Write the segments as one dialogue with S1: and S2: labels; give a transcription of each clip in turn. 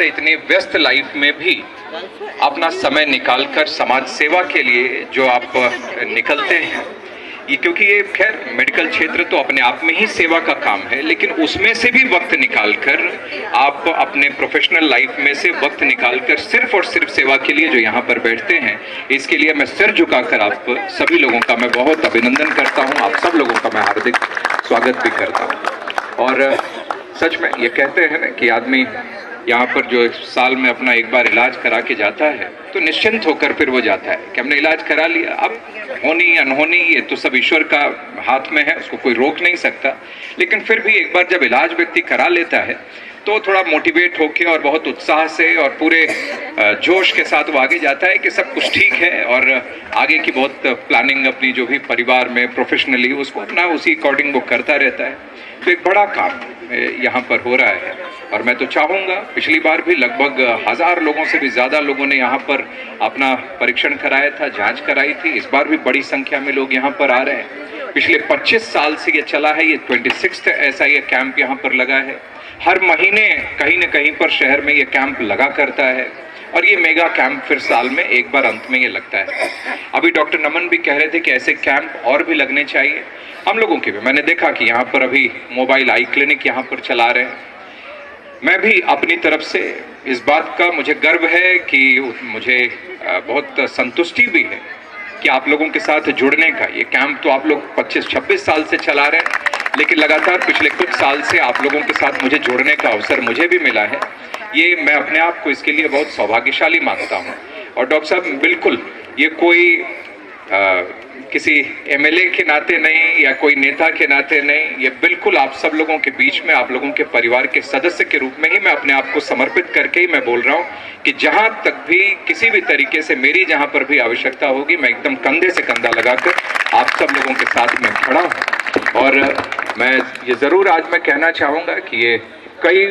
S1: करते इतनी व्यस्त लाइफ में भी अपना समय निकालकर समाज सेवा के लिए जो आप निकलते हैं, ये क्योंकि ये खैर मेडिकल क्षेत्र तो अपने आप में ही सेवा का काम है, लेकिन उसमें से भी वक्त निकालकर आप अपने प्रोफेशनल लाइफ में से वक्त निकालकर सिर्फ और सिर्फ सेवा के लिए जो यहाँ पर बैठते हैं, इसके लिए मैं सिर झुकाकर आप सभी लोगों का मैं बहुत अभिनंदन करता हूँ। आप सब लोगों का मैं हार्दिक स्वागत भी करता हूँ। और सच में ये कहते हैं ना कि आदमी यहाँ पर जो साल में अपना एक बार इलाज करा के जाता है तो निश्चिंत होकर फिर वो जाता है कि हमने इलाज करा लिया। अब होनी अनहोनी ये तो सब ईश्वर का हाथ में है, उसको कोई रोक नहीं सकता, लेकिन फिर भी एक बार जब इलाज व्यक्ति करा लेता है तो थोड़ा मोटिवेट होके और बहुत उत्साह से और पूरे जोश के साथ वो आगे जाता है कि सब कुछ ठीक है, और आगे की बहुत प्लानिंग अपनी जो भी परिवार में प्रोफेशनली उसको अपना उसी अकॉर्डिंग वो करता रहता है। तो एक बड़ा काम यहाँ पर हो रहा है, और मैं तो चाहूँगा, पिछली बार भी लगभग 1000 लोगों से भी ज़्यादा लोगों ने यहाँ पर अपना परीक्षण कराया था, जांच कराई थी। इस बार भी बड़ी संख्या में लोग यहाँ पर आ रहे हैं। पिछले 25 साल से ये चला है, ये 26th ऐसा ये कैंप यहाँ पर लगा है। हर महीने कहीं न कहीं पर शहर में ये कैंप लगा करता है, और ये मेगा कैंप फिर साल में एक बार अंत में ये लगता है। अभी डॉक्टर नमन भी कह रहे थे कि ऐसे कैंप और भी लगने चाहिए हम लोगों के भी। मैंने देखा कि यहाँ पर अभी मोबाइल आई क्लिनिक यहाँ पर चला रहे हैं। मैं भी अपनी तरफ से इस बात का मुझे गर्व है कि मुझे बहुत संतुष्टि भी है कि आप लोगों के साथ जुड़ने का ये कैंप तो आप लोग 25-26 साल से चला रहे हैं, लेकिन लगातार पिछले कुछ साल से आप लोगों के साथ मुझे जुड़ने का अवसर मुझे भी मिला है। ये मैं अपने आप को इसके लिए बहुत सौभाग्यशाली मानता हूँ। और डॉक्टर साहब, बिल्कुल ये कोई किसी एमएलए के नाते नहीं या कोई नेता के नाते नहीं, ये बिल्कुल आप सब लोगों के बीच में, आप लोगों के परिवार के सदस्य के रूप में ही मैं अपने आप को समर्पित करके ही मैं बोल रहा हूँ कि जहाँ तक भी किसी भी तरीके से मेरी जहाँ पर भी आवश्यकता होगी, मैं एकदम कंधे से कंधा लगाकर आप सब लोगों के साथ में खड़ा हूँ। और मैं ये ज़रूर आज मैं कहना चाहूँगा कि ये कई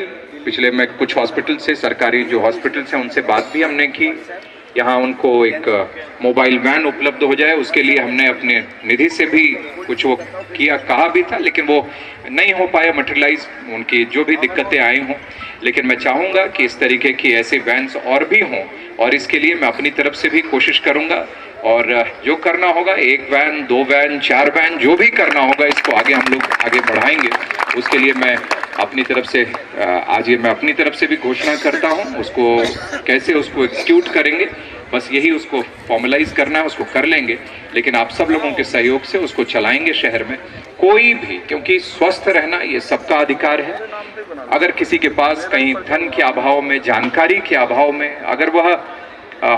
S1: पिछले में कुछ हॉस्पिटल से, सरकारी जो हॉस्पिटल्स हैं उनसे बात भी हमने की, यहाँ उनको एक मोबाइल वैन उपलब्ध हो जाए उसके लिए हमने अपने निधि से भी कुछ वो किया, कहा भी था, लेकिन वो नहीं हो पाया मटेरियलाइज, उनकी जो भी दिक्कतें आई हों। लेकिन मैं चाहूँगा कि इस तरीके की ऐसे वैन्स और भी हों, और इसके लिए मैं अपनी तरफ से भी कोशिश करूँगा, और जो करना होगा 1 वैन, 2 वैन, 4 वैन, जो भी करना होगा इसको आगे हम लोग आगे बढ़ाएंगे। उसके लिए मैं अपनी तरफ से आज ये मैं अपनी तरफ से भी घोषणा करता हूँ। उसको कैसे उसको एक्सिक्यूट करेंगे, बस यही उसको फॉर्मलाइज करना है, उसको कर लेंगे, लेकिन आप सब लोगों के सहयोग से उसको चलाएंगे शहर में। कोई भी, क्योंकि स्वस्थ रहना ये सबका अधिकार है। अगर किसी के पास कहीं धन के अभाव में, जानकारी के अभाव में, अगर वह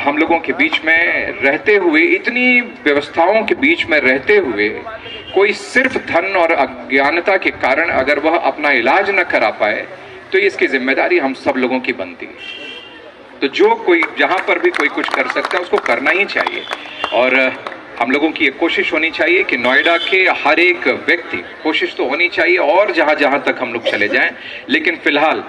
S1: हम लोगों के बीच में रहते हुए, इतनी व्यवस्थाओं के बीच में रहते हुए, कोई सिर्फ धन और अज्ञानता के कारण अगर वह अपना इलाज न करा पाए, तो इसकी जिम्मेदारी हम सब लोगों की बनती है। तो जो कोई जहाँ पर भी कोई कुछ कर सकता है उसको करना ही चाहिए, और हम लोगों की ये कोशिश होनी चाहिए कि नोएडा के हर एक व्यक्ति, कोशिश तो होनी चाहिए और जहाँ जहाँ तक हम लोग चले जाएं, लेकिन फिलहाल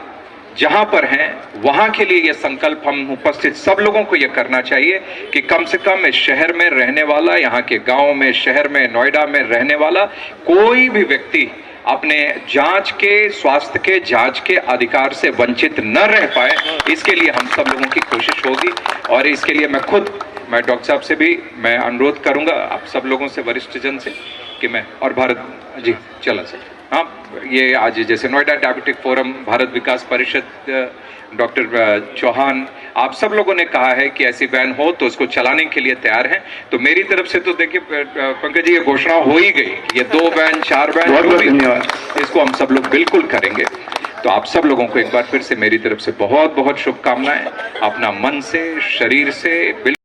S1: जहाँ पर हैं वहाँ के लिए ये संकल्प हम उपस्थित सब लोगों को ये करना चाहिए कि कम से कम इस शहर में रहने वाला, यहाँ के गांव में, शहर में, नोएडा में रहने वाला कोई भी व्यक्ति अपने जांच के, स्वास्थ्य के जांच के अधिकार से वंचित न रह पाए, इसके लिए हम सब लोगों की कोशिश होगी। और इसके लिए मैं डॉक्टर साहब से भी मैं अनुरोध करूंगा, आप सब लोगों से, वरिष्ठ जन से, कि मैं और भारत जी चला सर, हाँ, ये आज जैसे नोएडा डायबिटिक फोरम, भारत विकास परिषद, डॉक्टर चौहान, आप सब लोगों ने कहा है कि ऐसी वैन हो तो उसको चलाने के लिए तैयार हैं। तो मेरी तरफ से तो देखिए पंकज जी, ये घोषणा हो ही गई, ये 2 वैन, 4 वैन, इसको हम सब लोग बिल्कुल करेंगे। तो आप सब लोगों को एक बार फिर से मेरी तरफ से बहुत बहुत शुभकामनाएं, अपना मन से, शरीर से